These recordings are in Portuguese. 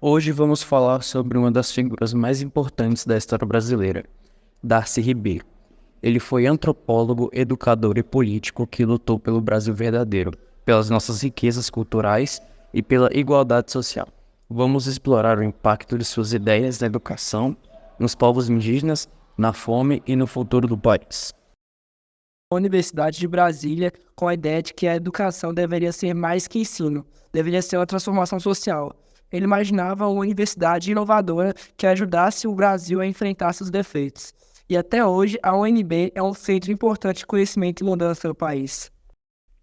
Hoje vamos falar sobre uma das figuras mais importantes da história brasileira, Darcy Ribeiro. Ele foi antropólogo, educador e político que lutou pelo Brasil verdadeiro, pelas nossas riquezas culturais e pela igualdade social. Vamos explorar o impacto de suas ideias na educação, nos povos indígenas, na fome e no futuro do país. A Universidade de Brasília com a ideia de que a educação deveria ser mais que ensino, deveria ser uma transformação social. Ele imaginava uma universidade inovadora que ajudasse o Brasil a enfrentar seus defeitos. E até hoje, a UNB é um centro importante de conhecimento e mudança no país.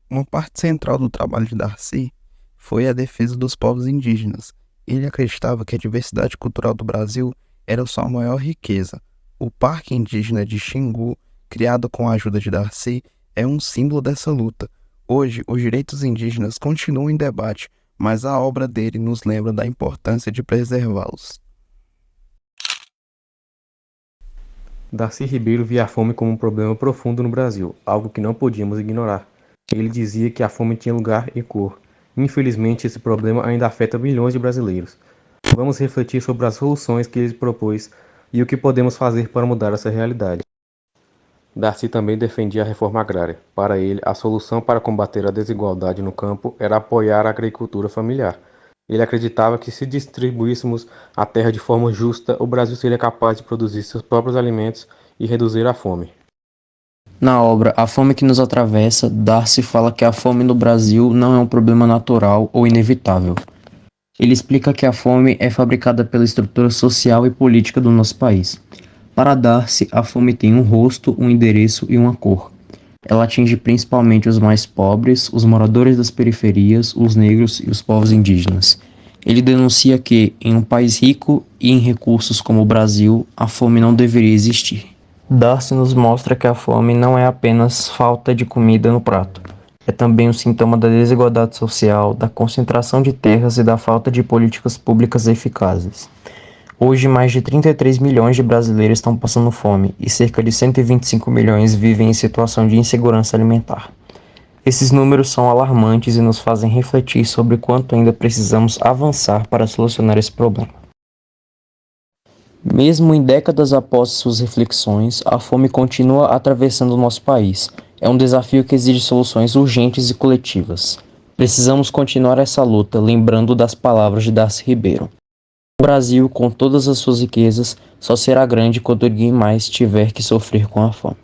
Uma parte central do trabalho de Darcy foi a defesa dos povos indígenas. Ele acreditava que a diversidade cultural do Brasil era sua maior riqueza. O Parque Indígena de Xingu, criado com a ajuda de Darcy, é um símbolo dessa luta. Hoje, os direitos indígenas continuam em debate, mas a obra dele nos lembra da importância de preservá-los. Darcy Ribeiro via a fome como um problema profundo no Brasil, algo que não podíamos ignorar. Ele dizia que a fome tinha lugar e cor. Infelizmente, esse problema ainda afeta milhões de brasileiros. Vamos refletir sobre as soluções que ele propôs e o que podemos fazer para mudar essa realidade. Darcy também defendia a reforma agrária. Para ele, a solução para combater a desigualdade no campo era apoiar a agricultura familiar. Ele acreditava que se distribuíssemos a terra de forma justa, o Brasil seria capaz de produzir seus próprios alimentos e reduzir a fome. Na obra A Fome que nos atravessa, Darcy fala que a fome no Brasil não é um problema natural ou inevitável. Ele explica que a fome é fabricada pela estrutura social e política do nosso país. Para Darcy, a fome tem um rosto, um endereço e uma cor. Ela atinge principalmente os mais pobres, os moradores das periferias, os negros e os povos indígenas. Ele denuncia que, em um país rico e em recursos como o Brasil, a fome não deveria existir. Darcy nos mostra que a fome não é apenas falta de comida no prato. É também um sintoma da desigualdade social, da concentração de terras e da falta de políticas públicas eficazes. Hoje, mais de 33 milhões de brasileiros estão passando fome e cerca de 125 milhões vivem em situação de insegurança alimentar. Esses números são alarmantes e nos fazem refletir sobre quanto ainda precisamos avançar para solucionar esse problema. Mesmo em décadas após suas reflexões, a fome continua atravessando o nosso país. É um desafio que exige soluções urgentes e coletivas. Precisamos continuar essa luta lembrando das palavras de Darcy Ribeiro. O Brasil, com todas as suas riquezas, só será grande quando ninguém mais tiver que sofrer com a fome.